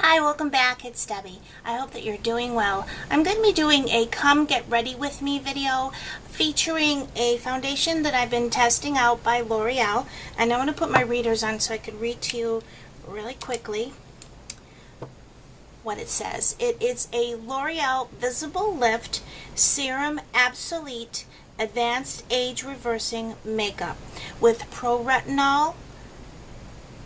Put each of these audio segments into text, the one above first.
Hi, welcome back. It's Debbie. I hope that you're doing well. I'm going to be doing a Come Get Ready With Me video featuring a foundation that I've been testing out by L'Oreal. And I'm going to put my readers on so I can read to you really quickly what it says. It is a L'Oreal Visible Lift Serum Absolute Advanced Age Reversing Makeup with Pro-Retinol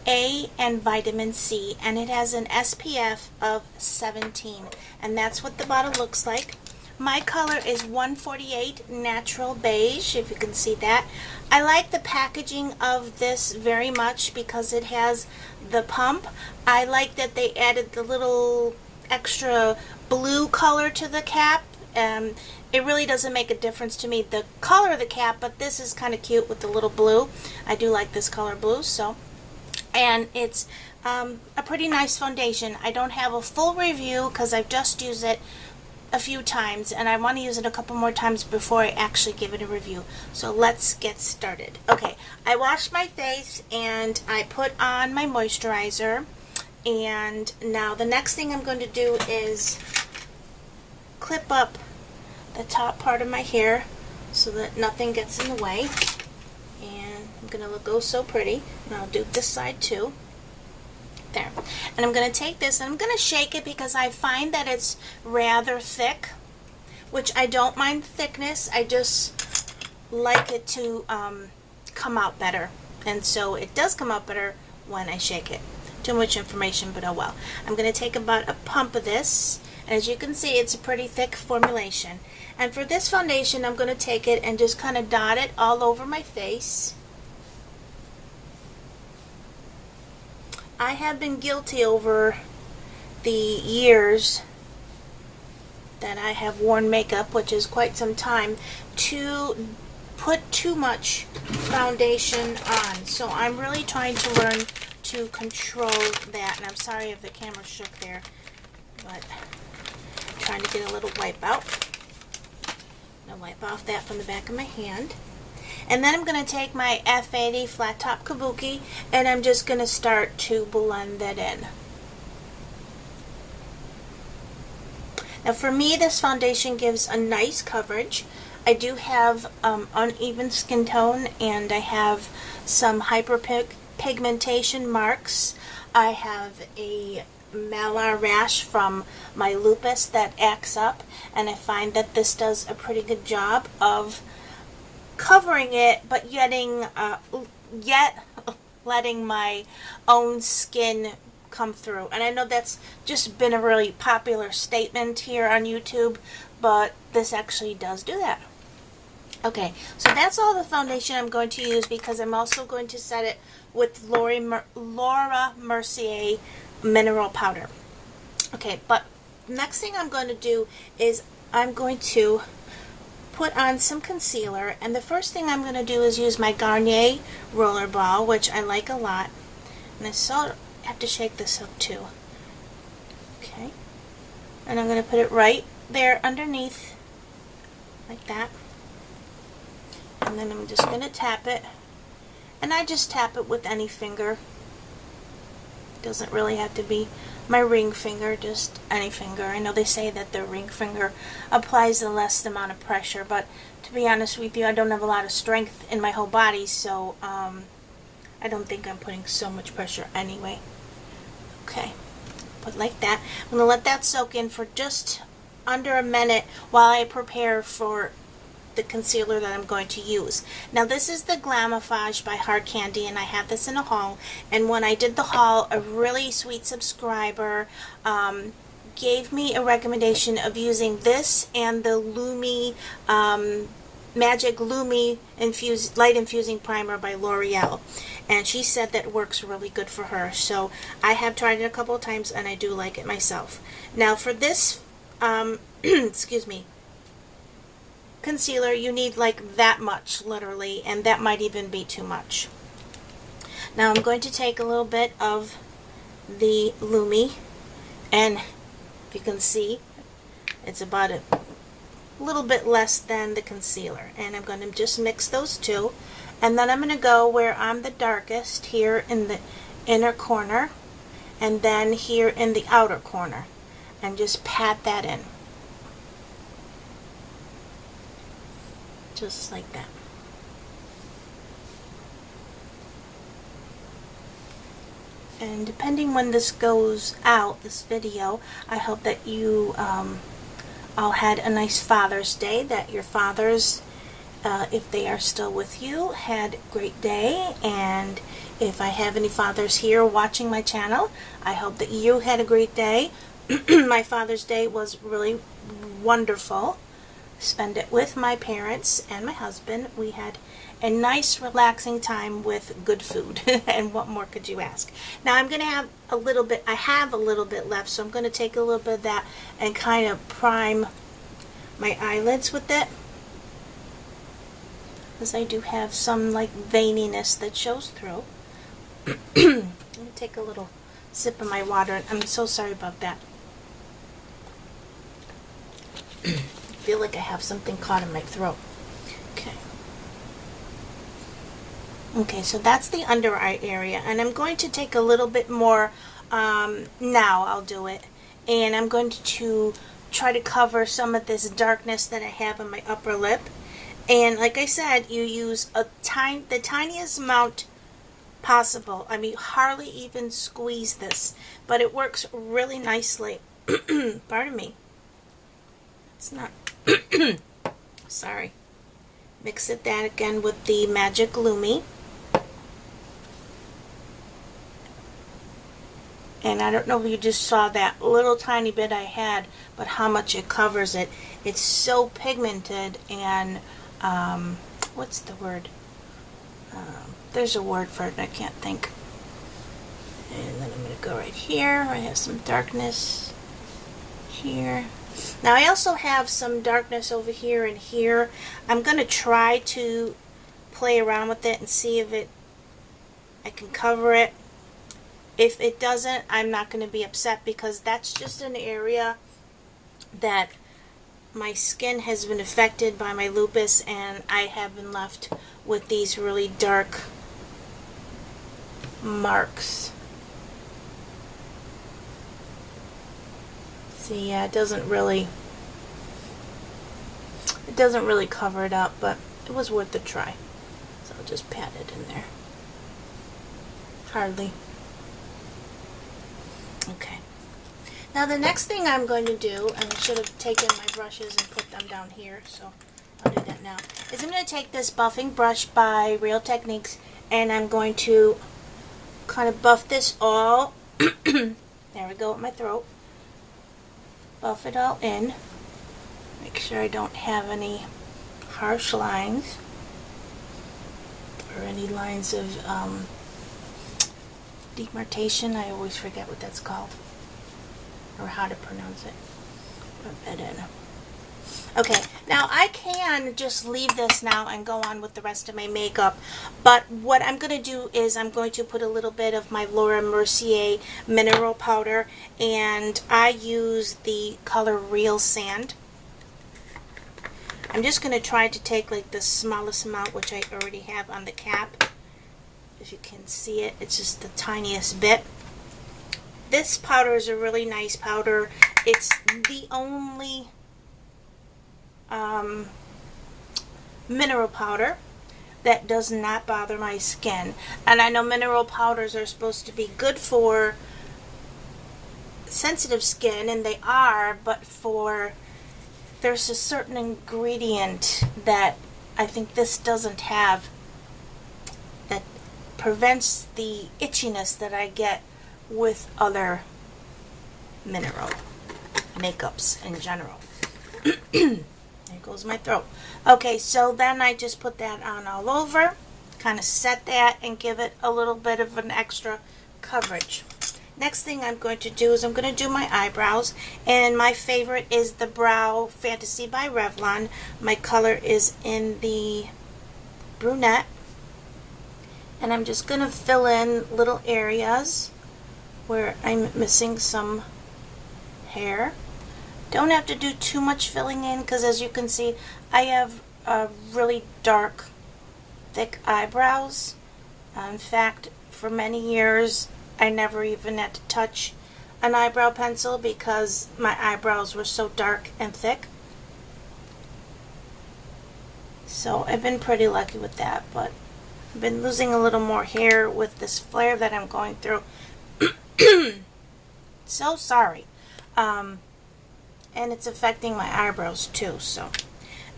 A and vitamin C, and it has an SPF of 17, and that's what the bottle looks like. My color is 148 Natural Beige, if you can see that. I like the packaging of this very much because it has the pump. I like that they added the little extra blue color to the cap. It really doesn't make a difference to me, the color of the cap, but this is kind of cute with the little blue. I do like this color blue, so. And it's a pretty nice foundation. I don't have a full review because I've just used it a few times, and I want to use it a couple more times before I actually give it a review. So let's get started. Okay, I washed my face and I put on my moisturizer, and now the next thing I'm going to do is clip up the top part of my hair so that nothing gets in the way. And I'm going to look so pretty. And I'll do this side too. There. And I'm going to take this and I'm going to shake it because I find that it's rather thick, which I don't mind the thickness. I just like it to come out better. And so it does come out better when I shake it. Too much information, but oh well. I'm going to take about a pump of this. And as you can see, it's a pretty thick formulation. And for this foundation, I'm going to take it and just kind of dot it all over my face. I have been guilty over the years that I have worn makeup, which is quite some time, to put too much foundation on. So I'm really trying to learn to control that. And I'm sorry if the camera shook there, but I'm trying to get a little wipe out. I'll wipe off that from the back of my hand. And then I'm going to take my F80 Flat Top Kabuki and I'm just going to start to blend that in. Now for me, this foundation gives a nice coverage. I do have uneven skin tone and I have some hyperpigmentation marks. I have a malar rash from my lupus that acts up, and I find that this does a pretty good job of covering it, but yet letting my own skin come through. And I know that's just been a really popular statement here on YouTube, but this actually does do that. Okay, so that's all the foundation I'm going to use because I'm also going to set it with Laura Mercier mineral powder. Okay, but next thing I'm going to do is I'm going to put on some concealer, and the first thing I'm going to do is use my Garnier roller ball, which I like a lot. And I still have to shake this up too. Okay, and I'm going to put it right there underneath like that, and then I'm just going to tap it, and I just tap it with any finger. Doesn't really have to be my ring finger, just any finger. I know they say that the ring finger applies the least amount of pressure, but to be honest with you, I don't have a lot of strength in my whole body, so I don't think I'm putting so much pressure anyway. Okay, put like that. I'm going to let that soak in for just under a minute while I prepare for the concealer that I'm going to use. Now this is the Glamifage by Hard Candy, and I have this in a haul, and when I did the haul, a really sweet subscriber gave me a recommendation of using this and the Lumi Magic Lumi Light Infusing Primer by L'Oreal, and she said that works really good for her, so I have tried it a couple of times and I do like it myself. Now for this excuse me, concealer, you need like that much, literally, and that might even be too much. Now I'm going to take a little bit of the Lumi, and if you can see, it's about a little bit less than the concealer, and I'm going to just mix those two, and then I'm going to go where I'm the darkest here in the inner corner, and then here in the outer corner, and just pat that in. Just like that. And depending when this goes out, this video, I hope that you all had a nice Father's Day, that your fathers, if they are still with you, had a great day. And if I have any fathers here watching my channel, I hope that you had a great day. My Father's Day was really wonderful. Spend it with my parents and my husband. We had a nice relaxing time with good food. And what more could you ask? Now I'm going to have a little bit, I have a little bit left, so I'm going to take a little bit of that and kind of prime my eyelids with it, because I do have some like veininess that shows through. Let me take a little sip of my water. I'm so sorry about that. I feel like I have something caught in my throat. Okay. Okay, so that's the under eye area, and I'm going to take a little bit more, now I'll do it, and I'm going to try to cover some of this darkness that I have on my upper lip. And like I said, you use the tiniest amount possible. I mean, hardly even squeeze this, but it works really nicely. Pardon me. It's not, sorry. Mix it that again with the Magic Lumi. And I don't know if you just saw that little tiny bit I had, but how much it covers it. It's so pigmented, and what's the word? There's a word for it, I can't think. And then I'm going to go right here. I have some darkness here. Now I also have some darkness over here and here. I'm going to try to play around with it and see if I can cover it. If it doesn't, I'm not going to be upset, because that's just an area that my skin has been affected by my lupus, and I have been left with these really dark marks. See, yeah, it doesn't really cover it up, but it was worth a try. So I'll just pat it in there. Hardly. Okay. Now the next thing I'm going to do, and I should have taken my brushes and put them down here, so I'll do that now, is I'm going to take this buffing brush by Real Techniques, and I'm going to kind of buff this all. There we go, with my throat. Buff it all in. Make sure I don't have any harsh lines or any lines of demarcation. I always forget what that's called, or how to pronounce it. Rub that in. Okay, now I can just leave this now and go on with the rest of my makeup, but what I'm going to do is I'm going to put a little bit of my Laura Mercier mineral powder, and I use the color Real Sand. I'm just going to try to take like the smallest amount, which I already have on the cap. If you can see it, it's just the tiniest bit. This powder is a really nice powder. It's the only mineral powder that does not bother my skin. And I know mineral powders are supposed to be good for sensitive skin, and they are, but there's a certain ingredient that I think this doesn't have that prevents the itchiness that I get with other mineral makeups in general. There goes my throat. Okay, so then I just put that on all over, kind of set that and give it a little bit of an extra coverage. Next thing I'm going to do is I'm going to do my eyebrows, and my favorite is the Brow Fantasy by Revlon. My color is in the brunette, and I'm just going to fill in little areas where I'm missing some hair. Don't have to do too much filling in, because as you can see, I have really dark, thick eyebrows. In fact, for many years, I never even had to touch an eyebrow pencil because my eyebrows were so dark and thick. So I've been pretty lucky with that, but I've been losing a little more hair with this flare that I'm going through. So sorry. And it's affecting my eyebrows too, so.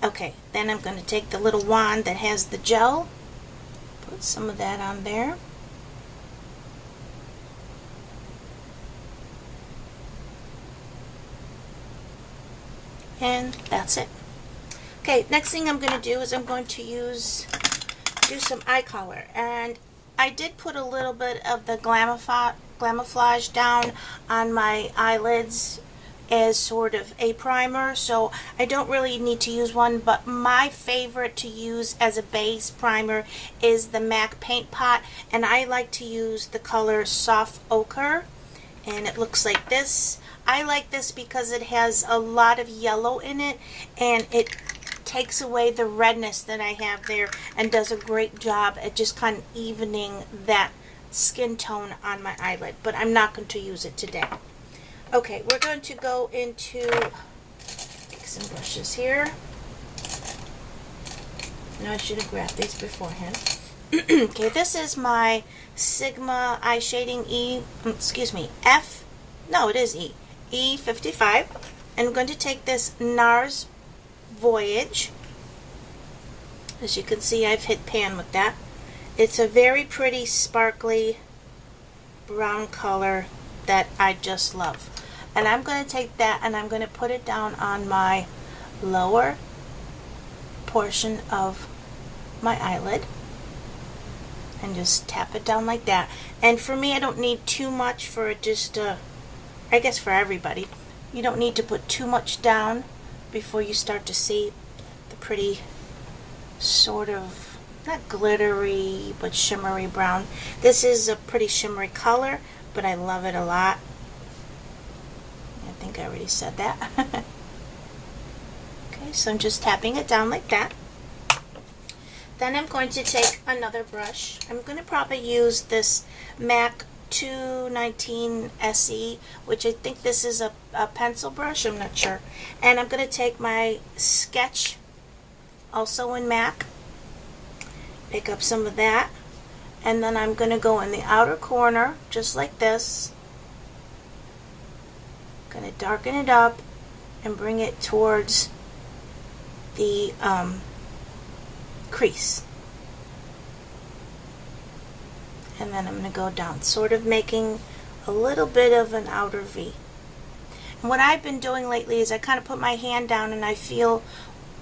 Okay, then I'm going to take the little wand that has the gel, put some of that on there. And that's it. Okay, next thing I'm going to do is I'm going to do some eye color. And I did put a little bit of the Glamouflage down on my eyelids as sort of a primer, so I don't really need to use one, but my favorite to use as a base primer is the MAC Paint Pot, and I like to use the color Soft Ochre, and it looks like this. I like this because it has a lot of yellow in it, and it takes away the redness that I have there and does a great job at just kind of evening that skin tone on my eyelid, but I'm not going to use it today. Okay, we're going to go into, take some brushes here. Now I should have grabbed these beforehand. Okay, this is my Sigma eye shading E55. And I'm going to take this NARS Voyage. As you can see, I've hit pan with that. It's a very pretty, sparkly brown color that I just love. And I'm going to take that and I'm going to put it down on my lower portion of my eyelid. And just tap it down like that. And for me, I don't need too much for it just to, I guess for everybody, you don't need to put too much down before you start to see the pretty sort of, not glittery, but shimmery brown. This is a pretty shimmery color, but I love it a lot. I think I already said that. Okay, so I'm just tapping it down like that. Then I'm going to take another brush. I'm going to probably use this MAC 219 SE, which I think this is a pencil brush, I'm not sure. And I'm going to take my Sketch, also in MAC, pick up some of that, and then I'm going to go in the outer corner, just like this. Going to darken it up and bring it towards the crease. And then I'm going to go down, sort of making a little bit of an outer V. And what I've been doing lately is I kind of put my hand down and I feel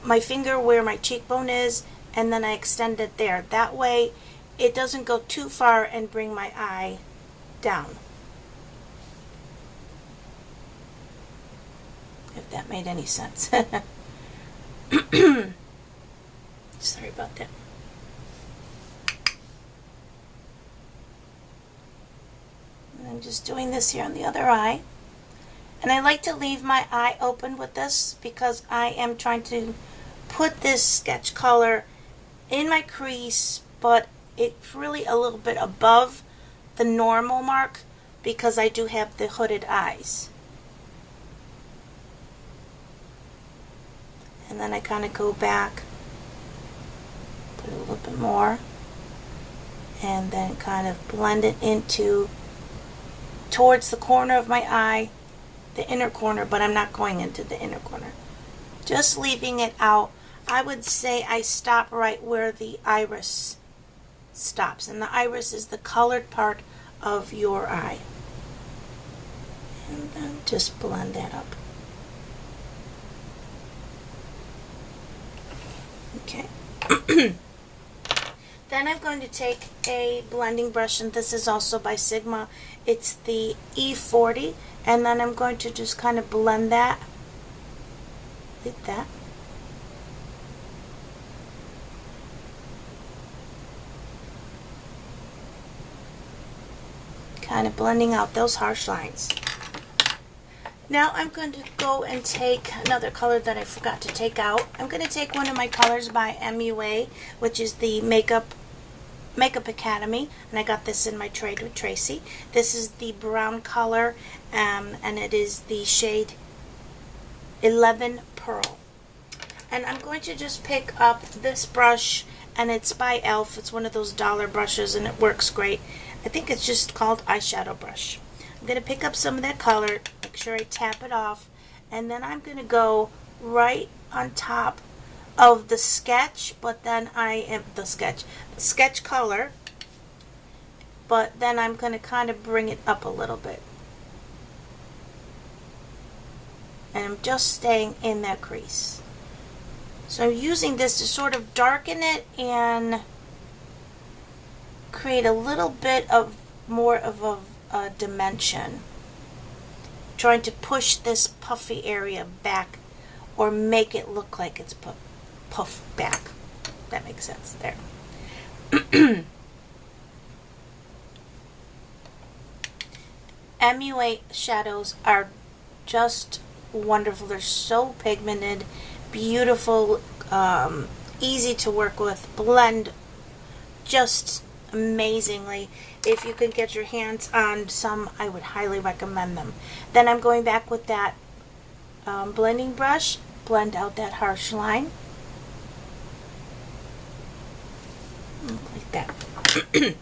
my finger where my cheekbone is, and then I extend it there. That way it doesn't go too far and bring my eye down. If that made any sense. Sorry about that. And I'm just doing this here on the other eye. And I like to leave my eye open with this because I am trying to put this sketch color in my crease, but it's really a little bit above the normal mark because I do have the hooded eyes. And then I kind of go back, put a little bit more, and then kind of blend it into towards the corner of my eye, the inner corner, but I'm not going into the inner corner. Just leaving it out. I would say I stop right where the iris stops, and the iris is the colored part of your eye. And then just blend that up. Okay. Then I'm going to take a blending brush, and this is also by Sigma. It's the E40, and then I'm going to just kind of blend that like that. Kind of blending out those harsh lines. Now I'm going to go and take another color that I forgot to take out. I'm going to take one of my colors by MUA, which is the Makeup Makeup Academy, and I got this in my trade with Tracy. This is the brown color, and it is the shade 11 Pearl. And I'm going to just pick up this brush, and it's by e.l.f. It's one of those dollar brushes, and it works great. I think it's just called eyeshadow brush. I'm going to pick up some of that color, make sure I tap it off, and then I'm going to go right on top of the sketch, but then the sketch color, but then I'm going to kind of bring it up a little bit. And I'm just staying in that crease. So I'm using this to sort of darken it and create a little bit of more of a dimension. Trying to push this puffy area back or make it look like it's puff back. That makes sense there. MUA shadows are just wonderful. They're so pigmented, beautiful, easy to work with, blend just amazingly. If you can get your hands on some, I would highly recommend them. Then I'm going back with that blending brush, blend out that harsh line. Like that.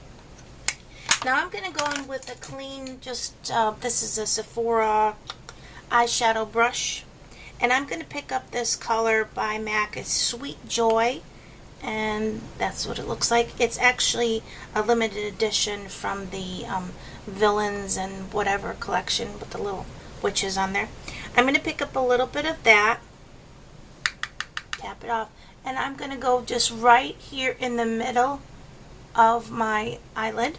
Now I'm going to go in with a clean, this is a Sephora eyeshadow brush. And I'm going to pick up this color by MAC. It's Sweet Joy. And that's what it looks like. It's actually a limited edition from the Villains and whatever collection with the little witches on there. I'm going to pick up a little bit of that. Tap it off. And I'm going to go just right here in the middle of my eyelid.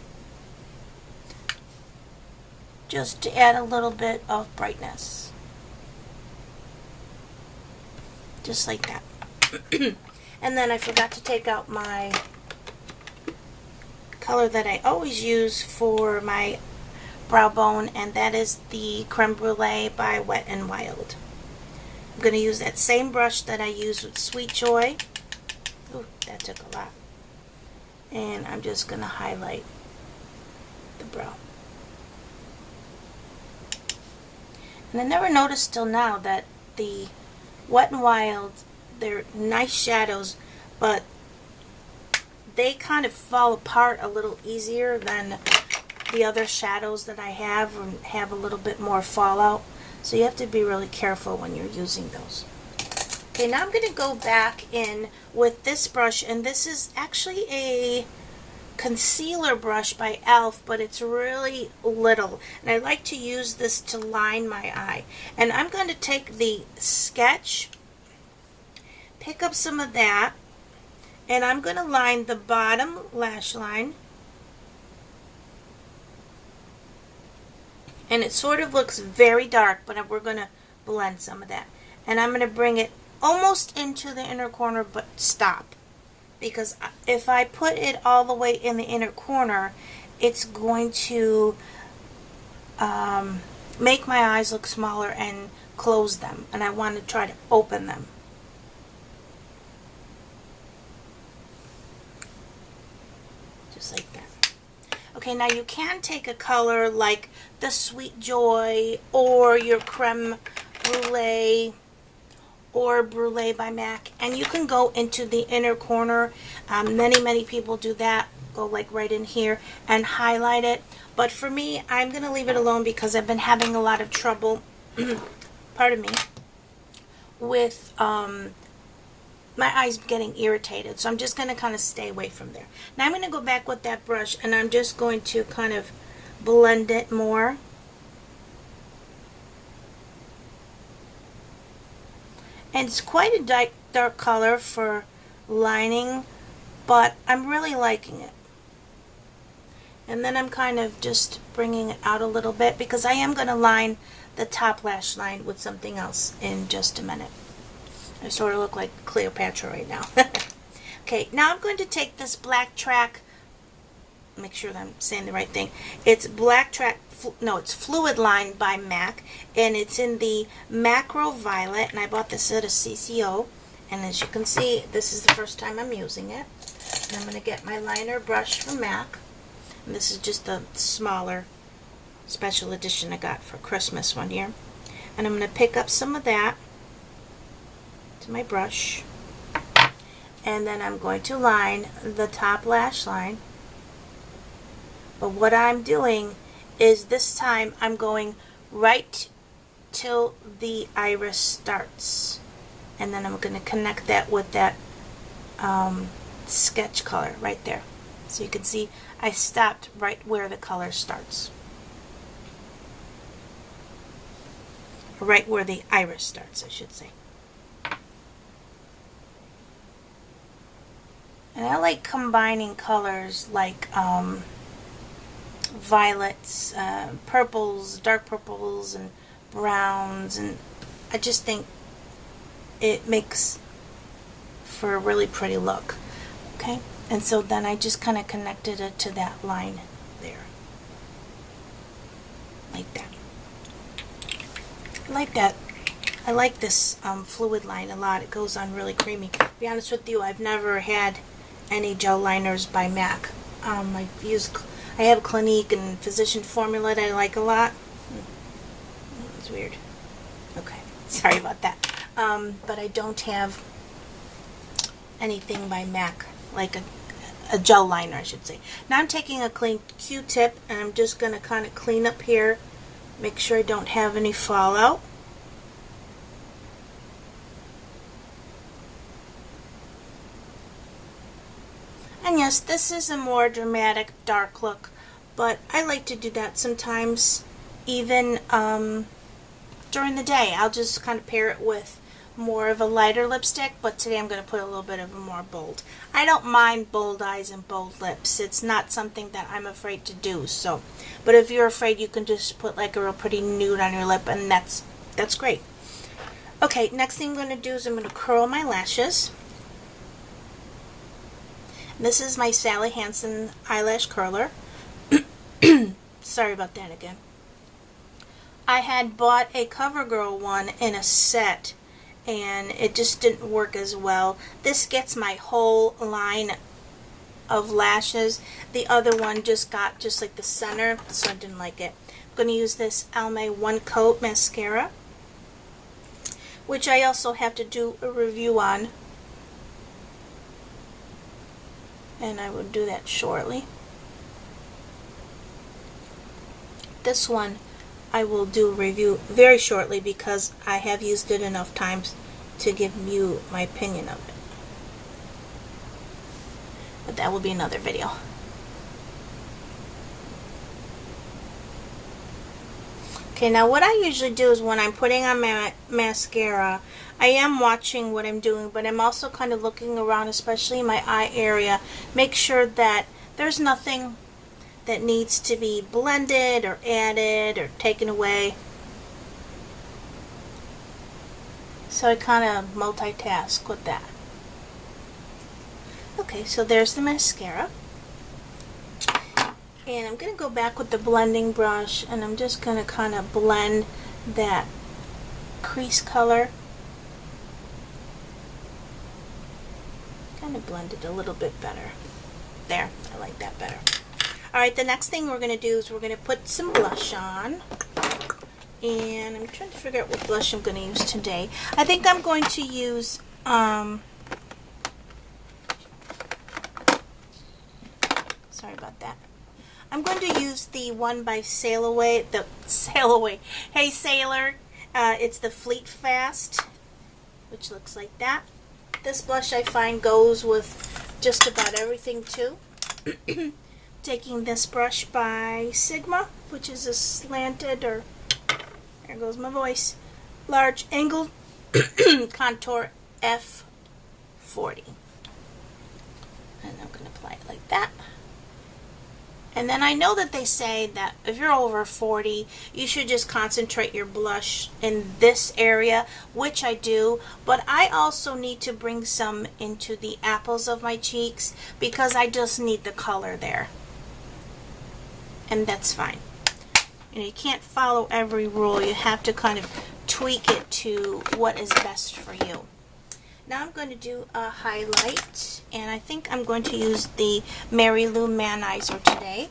Just to add a little bit of brightness. Just like that. And then I forgot to take out my color that I always use for my brow bone, and that is the Creme Brulee by Wet n Wild. I'm going to use that same brush that I used with Sweet Joy. Ooh, that took a lot. And I'm just going to highlight the brow. And I never noticed till now that the Wet n Wild, they're nice shadows, but they kind of fall apart a little easier than the other shadows that I have, and have a little bit more fallout. So you have to be really careful when you're using those. Okay, now I'm going to go back in with this brush, and this is actually a concealer brush by e.l.f., but it's really little. And I like to use this to line my eye. And I'm going to take the sketch, pick up some of that, and I'm going to line the bottom lash line. And it sort of looks very dark, but we're going to blend some of that. And I'm going to bring it almost into the inner corner, but stop. Because if I put it all the way in the inner corner, it's going to make my eyes look smaller and close them. And I want to try to open them. Just like that. Okay, now you can take a color like the Sweet Joy or your Creme Brulee or Brulee by MAC, and you can go into the inner corner. Many people do that. Go like right in here and highlight it. But for me, I'm going to leave it alone because I've been having a lot of trouble, pardon me, with my eyes getting irritated. So I'm just going to kind of stay away from there. Now I'm going to go back with that brush, and I'm just going to kind of blend it more. And it's quite a dark color for lining, but I'm really liking it. And then I'm kind of just bringing it out a little bit because I am going to line the top lash line with something else in just a minute. I sort of look like Cleopatra right now. Okay, now I'm going to take this black track, make sure that I'm saying the right thing. It's black track, no, it's Fluid Line by MAC, and it's in the Macro Violet, and I bought this at a CCO, and as you can see, this is the first time I'm using it. And I'm going to get my liner brush from MAC. And this is just the smaller special edition I got for Christmas one year. And I'm going to pick up some of that to my brush. And then I'm going to line the top lash line. But what I'm doing is this time I'm going right till the iris starts. And then I'm going to connect that with that sketch color right there. So you can see I stopped right where the color starts. Right where the iris starts, I should say. And I like combining colors like violets, purples, dark purples, and browns, and I just think it makes for a really pretty look. Okay, and so then I just kind of connected it to that line there, like that. I like that. I like this fluid line a lot. It goes on really creamy. To be honest with you, I've never had any gel liners by MAC. I have Clinique and Physician Formula that I like a lot. It's weird. Okay, sorry about that. But I don't have anything by MAC, like a gel liner, I should say. Now I'm taking a clean Q-tip and I'm just going to kind of clean up here, make sure I don't have any fallout. And yes, this is a more dramatic, dark look, but I like to do that sometimes, even during the day. I'll just kind of pair it with more of a lighter lipstick, but today I'm going to put a little bit of a more bold. I don't mind bold eyes and bold lips. It's not something that I'm afraid to do. So, but if you're afraid, you can just put like a real pretty nude on your lip, and that's great. Okay, next thing I'm going to do is I'm going to curl my lashes. This is my Sally Hansen eyelash curler. Sorry about that again. I had bought a CoverGirl one in a set, and it just didn't work as well. This gets my whole line of lashes. The other one just got just like the center, so I didn't like it. I'm going to use this Almay One Coat mascara, which I also have to do a review on, and I will do that shortly. This one I will do a review very shortly because I have used it enough times to give you my opinion of it. But that will be another video. Okay, now what I usually do is when I'm putting on my mascara, I am watching what I'm doing, but I'm also kind of looking around, especially in my eye area, make sure that there's nothing that needs to be blended or added or taken away. So I kind of multitask with that. Okay, so there's the mascara. And I'm going to go back with the blending brush, and I'm just going to kind of blend that crease color. Kind of blend it a little bit better. There, I like that better. Alright, the next thing we're going to do is we're going to put some blush on. And I'm trying to figure out what blush I'm going to use today. I think I'm going to use, sorry about that. I'm going to use the one by Sail Away, Hey Sailor. It's the Fleet Fast, which looks like that. This blush I find goes with just about everything too. Taking this brush by Sigma, which is a slanted, or there goes my voice, large angled contour F40. And I'm going to apply it like that. And then I know that they say that if you're over 40, you should just concentrate your blush in this area, which I do, but I also need to bring some into the apples of my cheeks because I just need the color there. And that's fine. You can't follow every rule. You have to kind of tweak it to what is best for you. Now I'm going to do a highlight, and I think I'm going to use the Mary Lou Manizer today.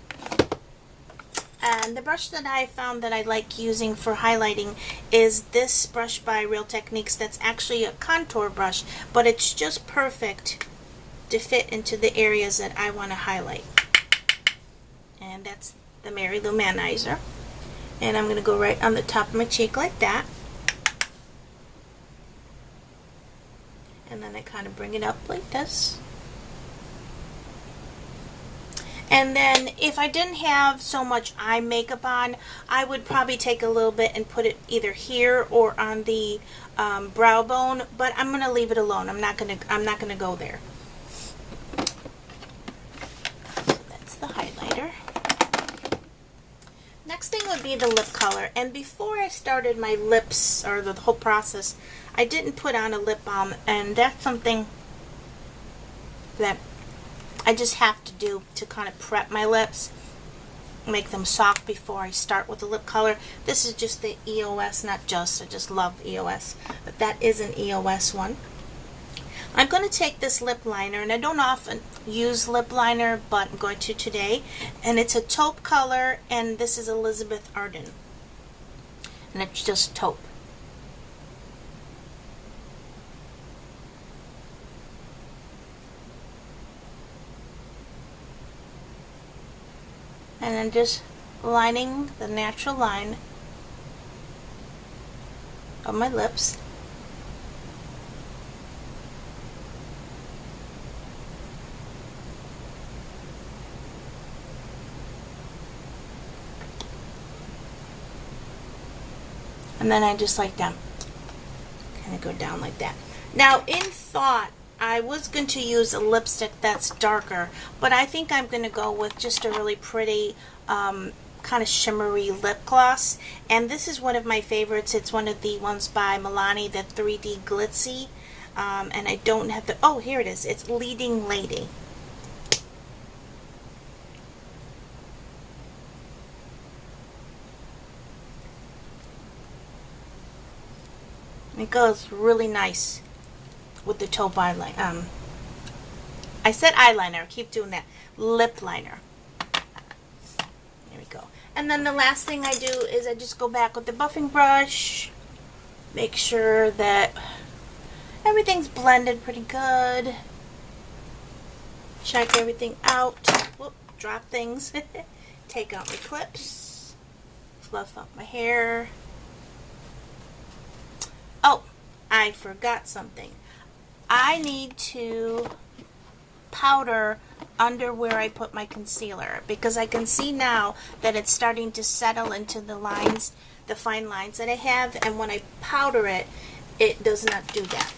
And the brush that I found that I like using for highlighting is this brush by Real Techniques. That's actually a contour brush, but it's just perfect to fit into the areas that I want to highlight. And that's the Mary Lou Manizer. And I'm going to go right on the top of my cheek like that. And then I kind of bring it up like this. And then if I didn't have so much eye makeup on, I would probably take a little bit and put it either here or on the brow bone, but I'm going to leave it alone. I'm not going to go there. So that's the highlighter. Next thing would be the lip color. And before I started my lips, or the whole process, I didn't put on a lip balm, and that's something that I just have to do to kind of prep my lips, make them soft before I start with the lip color. This is just the EOS, not just, I just love EOS, but that is an EOS one. I'm going to take this lip liner, and I don't often use lip liner, but I'm going to today, and it's a taupe color, and this is Elizabeth Arden, and it's just taupe. And then just lining the natural line of my lips. And then I just like that, kind of go down like that. Now, in thought, I was going to use a lipstick that's darker, but I think I'm going to go with just a really pretty kind of shimmery lip gloss. And this is one of my favorites. It's one of the ones by Milani, the 3D Glitzy. And I don't have the, oh, here it is. It's Leading Lady. It goes really nice with the taupe eyeliner. I said eyeliner. I keep doing that. Lip liner. There we go. And then the last thing I do is I just go back with the buffing brush. Make sure that everything's blended pretty good. Check everything out. Whoop, drop things. Take out my clips. Fluff up my hair. Oh, I forgot something. I need to powder under where I put my concealer, because I can see now that it's starting to settle into the lines, the fine lines that I have, and when I powder it, it does not do that.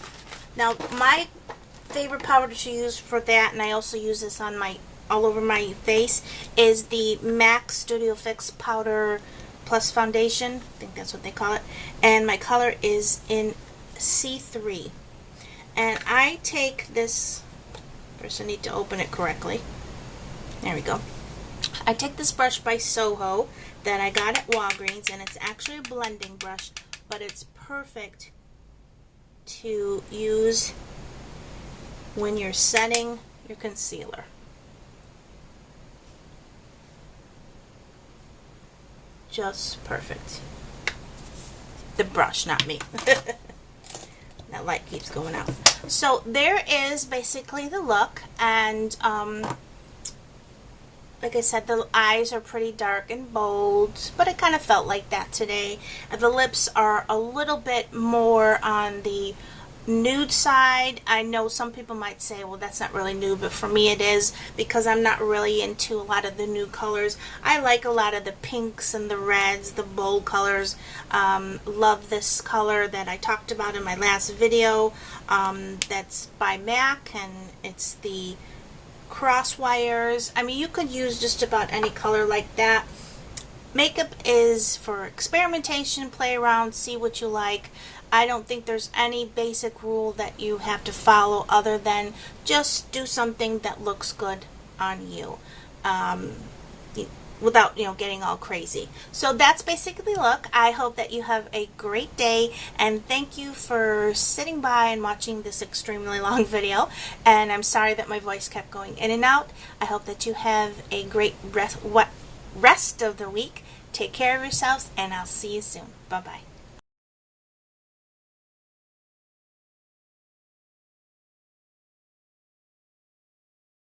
Now, my favorite powder to use for that, and I also use this on my all over my face, is the MAC Studio Fix Powder Plus Foundation. I think that's what they call it. And my color is in C3. And I take this, first I need to open it correctly. There we go. I take this brush by Soho that I got at Walgreens, and it's actually a blending brush, but it's perfect to use when you're setting your concealer. Just perfect. The brush, not me. That light keeps going out. So there is basically the look, and like I said, the eyes are pretty dark and bold, but I kind of felt like that today. And the lips are a little bit more on the nude side. I know some people might say, well, that's not really nude, but for me it is, because I'm not really into a lot of the nude colors. I like a lot of the pinks and the reds, the bold colors. Love this color that I talked about in my last video. That's by MAC, and it's the Crosswires. I mean, you could use just about any color like that. Makeup is for experimentation, play around, see what you like. I don't think there's any basic rule that you have to follow other than just do something that looks good on you. without, you know, getting all crazy. So that's basically the look. I hope that you have a great day, and thank you for sitting by and watching this extremely long video. And I'm sorry that my voice kept going in and out. I hope that you have a great rest of the week. Take care of yourselves, and I'll see you soon. Bye bye.